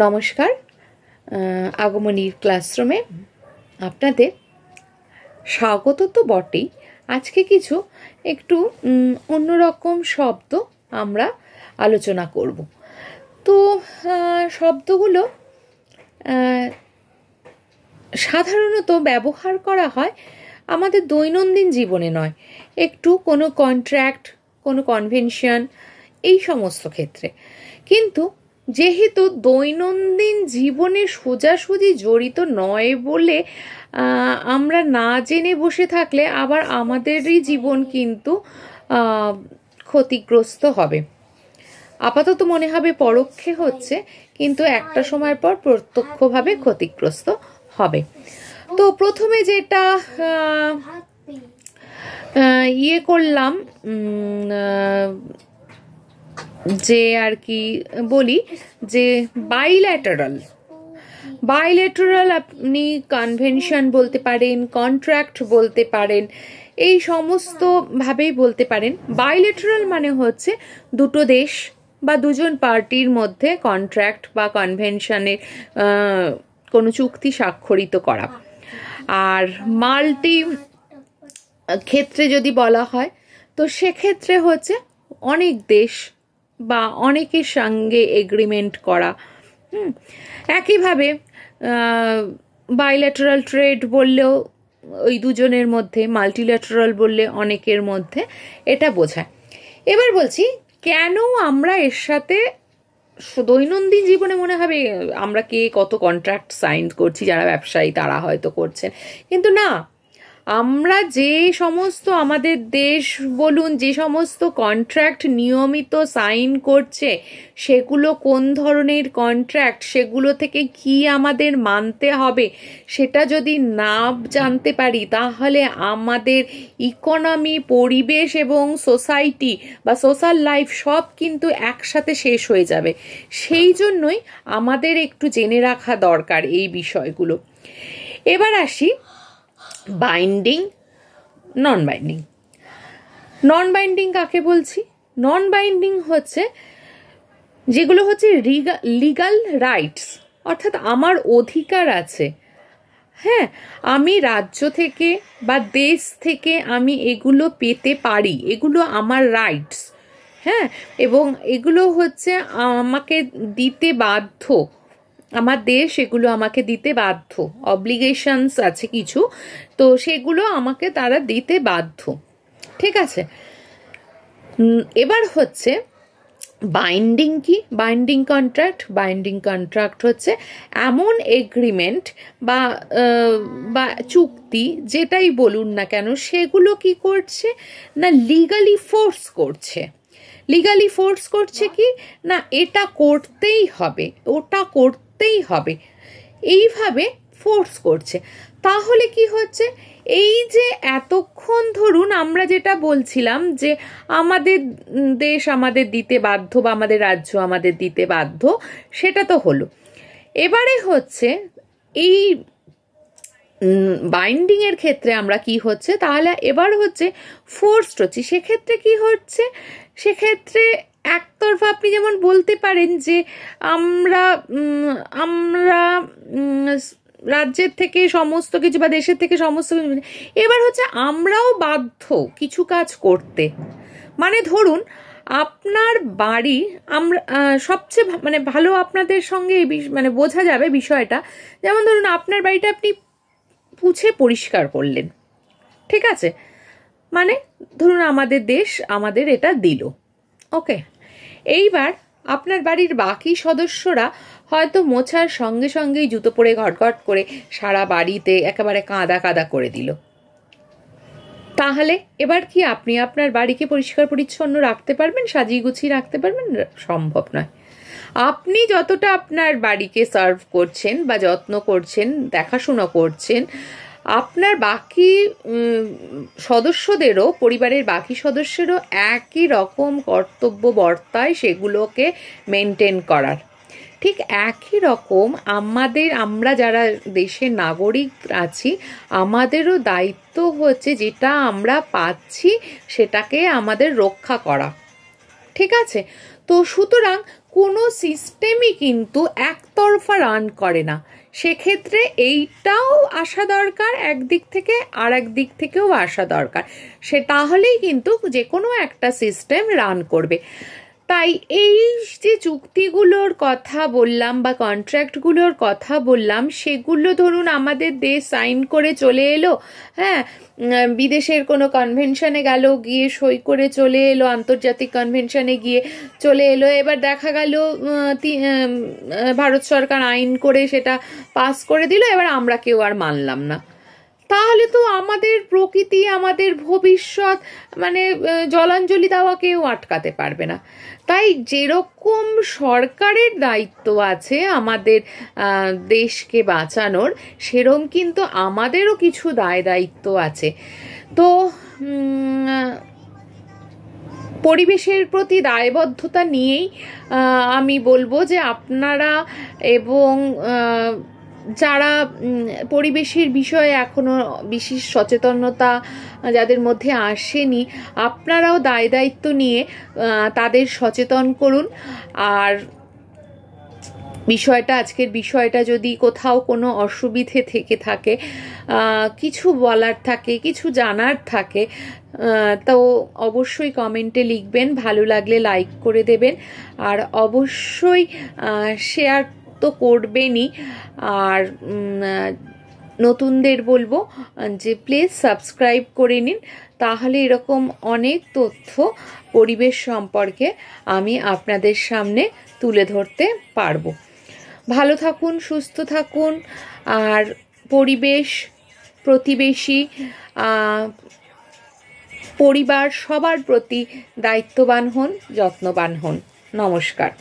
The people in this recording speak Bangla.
নমস্কার। আগমনীর ক্লাসরুমে আপনাদের স্বাগত তো বটেই। আজকে কিছু একটু অন্যরকম শব্দ আমরা আলোচনা করব। তো শব্দগুলো সাধারণত ব্যবহার করা হয় আমাদের দৈনন্দিন জীবনে নয়, একটু কোনো কন্ট্রাক্ট, কোনো কনভেনশন, এই সমস্ত ক্ষেত্রে। কিন্তু যেহেতু দৈনন্দিন জীবনে সোজাসুজি জড়িত নয় বলে আমরা না জেনে বসে থাকলে আবার আমাদেরই জীবন কিন্তু ক্ষতিগ্রস্ত হবে। আপাতত মনে হবে পরোক্ষে হচ্ছে, কিন্তু একটা সময় পর প্রত্যক্ষভাবে ক্ষতিগ্রস্ত হবে। তো প্রথমে যেটা করলাম, যে আর কি বলি, যে বাইল্যাটারাল আপনি কনভেনশন বলতে পারেন, কন্ট্রাক্ট বলতে পারেন, এই সমস্ত ভাবেই বলতে পারেন। বাইল্যাটারাল মানে হচ্ছে দুটো দেশ বা দুজন পার্টির মধ্যে কন্ট্রাক্ট বা কনভেনশনের কোনো চুক্তি স্বাক্ষরিত করা। আর মাল্টি ক্ষেত্রে যদি বলা হয়, তো সেক্ষেত্রে হচ্ছে অনেক দেশ বা অনেকের সঙ্গে এগ্রিমেন্ট করা। একইভাবে বাইল্যাটারাল ট্রেড বললেও ওই দুজনের মধ্যে, মাল্টিল্যাটারাল বললে অনেকের মধ্যে, এটা বোঝায়। এবার বলছি কেন আমরা এর সাথে দৈনন্দিন জীবনে মনে হবে আমরা কে কত কন্ট্রাক্ট সাইন করছি, যারা ব্যবসায়ী তারা হয়তো করছেন, কিন্তু না, আমরা যে সমস্ত আমাদের দেশ বলুন যে সমস্ত কন্ট্রাক্ট নিয়মিত সাইন করছে, সেগুলো কোন ধরনের কন্ট্রাক্ট, সেগুলো থেকে কি আমাদের মানতে হবে, সেটা যদি না জানতে পারি তাহলে আমাদের ইকোনমি, পরিবেশ এবং সোসাইটি বা সোশ্যাল লাইফ সব কিন্তু একসাথে শেষ হয়ে যাবে। সেই জন্যই আমাদের একটু জেনে রাখা দরকার এই বিষয়গুলো। এবার আসি বাইন্ডিং, নন বাইন্ডিং। নন বাইন্ডিং কাকে বলছি? নন বাইন্ডিং হচ্ছে যেগুলো হচ্ছে লিগাল রাইটস, অর্থাৎ আমার অধিকার আছে। হ্যাঁ, আমি রাজ্য থেকে বা দেশ থেকে আমি এগুলো পেতে পারি, এগুলো আমার রাইটস। হ্যাঁ, এবং এগুলো হচ্ছে আমাকে দিতে বাধ্য, আমার দেশ এগুলো আমাকে দিতে বাধ্য, অব্লিগেশনস আছে কিছু, তো সেগুলো আমাকে তারা দিতে বাধ্য। ঠিক আছে। এবার হচ্ছে বাইন্ডিং কি? বাইন্ডিং কন্ট্রাক্ট হচ্ছে এমন এগ্রিমেন্ট বা চুক্তি, যেটাই বলুন না কেন, সেগুলো কি করছে না লিগালি ফোর্স করছে। লিগালি ফোর্স করছে কি না, এটা করতেই হবে, ওটা করতেই হবে, এইভাবে ফোর্স করছে। তাহলে কি হচ্ছে, এই যে এতক্ষণ ধরুন আমরা যেটা বলছিলাম যে আমাদের দেশ আমাদের দিতে বাধ্য বা আমাদের রাজ্য আমাদের দিতে বাধ্য, সেটা তো হলো। এবারে হচ্ছে এই বাইন্ডিং এর ক্ষেত্রে আমরা কি হচ্ছে, তাহলে এবার হচ্ছে ফোর্সড হচ্ছে। সেক্ষেত্রে কি হচ্ছে, সেক্ষেত্রে একতরফা আপনি যেমন বলতে পারেন যে আমরা রাজ্যের থেকে সমস্ত কিছু বা দেশের থেকে সমস্ত কিছু, এবার হচ্ছে আমরাও বাধ্য কিছু কাজ করতে। মানে ধরুন আপনার বাড়ি, আমরা সবচেয়ে মানে ভালো আপনাদের সঙ্গে মানে বোঝা যাবে বিষয়টা, যেমন ধরুন আপনার বাড়িটা আপনি পুছে পরিষ্কার করলেন, ঠিক আছে, মানে ধরুন আমাদের দেশ আমাদের এটা দিল, ওকে। এইবার আপনার বাড়ির বাকি সদস্যরা হয়তো মোছার সঙ্গে সঙ্গেই জুতো পরে ঘটঘট করে সারা বাড়িতে একেবারে কাদা কাদা করে দিল। তাহলে এবার কি আপনি আপনার বাড়িকে পরিষ্কার পরিচ্ছন্ন রাখতে পারবেন, সাজিয়ে গুছিয়ে রাখতে পারবেন? সম্ভব নয়। আপনি যতটা আপনার বাড়িকে সার্ভ করছেন বা যত্ন করছেন, দেখাশোনা করছেন, আপনার বাকি সদস্যদেরও, পরিবারের বাকি সদস্যেরও একই রকম কর্তব্য বর্তায় সেগুলোকে মেনটেন করার। ঠিক একই রকম আমরা যারা দেশের নাগরিক আছি, আমাদেরও দায়িত্ব হচ্ছে যেটা আমরা পাচ্ছি সেটাকে আমাদের রক্ষা করা। ঠিক আছে। তো সুতরাং কোনো সিস্টেমই কিন্তু একতরফা রান করে না। সেক্ষেত্রে এইটাও আসা দরকার একদিক থেকে, আর একদিক থেকেও আসা দরকার, সে তাহলেই কিন্তু যে কোনো একটা সিস্টেম রান করবে। তাই এই যে চুক্তিগুলোর কথা বললাম বা কন্ট্রাক্টগুলোর কথা বললাম, সেগুলো ধরুন আমাদের দেশ সাইন করে চলে এলো, হ্যাঁ, বিদেশের কোনো কনভেনশনে গেল, গিয়ে সই করে চলে এলো, আন্তর্জাতিক কনভেনশনে গিয়ে চলে এলো, এবার দেখা গেল ভারত সরকার আইন করে সেটা পাস করে দিল, এবার আমরা কেউ আর মানলাম না। তাহলে তো আমাদের প্রকৃতি, আমাদের ভবিষ্যৎ, মানে জলাঞ্জলি দেওয়া কেউ আটকাতে পারবে না। তাই যেরকম সরকারের দায়িত্ব আছে আমাদের দেশকে বাঁচানোর, সেরকম কিন্তু আমাদেরও কিছু দায়িত্ব আছে। তো পরিবেশের প্রতি দায়বদ্ধতা নিয়েই আমি বলবো যে আপনারা এবং যারা পরিবেশের বিষয়ে এখনো বিশেষ সচেতনতা যাদের মধ্যে আসেনি, আপনারাও দায়িত্ব নিয়ে তাদের সচেতন করুন। আর আজকের বিষয়টা যদি কোথাও কোনো অসুবিধে থেকে থাকে, কিছু বলার থাকে, কিছু জানার থাকে, তো অবশ্যই কমেন্টে লিখবেন। ভালো লাগলে লাইক করে দেবেন, আর অবশ্যই শেয়ার তো করবেনই। আর নতুনদের বলবো যে প্লিজ সাবস্ক্রাইব করে নিন, তাহলে এরকম অনেক তথ্য পরিবেশ সম্পর্কে আমি আপনাদের সামনে তুলে ধরতে পারবো। ভালো থাকুন, সুস্থ থাকুন, আর পরিবেশ, প্রতিবেশী, পরিবার সবার প্রতি দায়িত্ববান হন, যত্নবান হন। নমস্কার।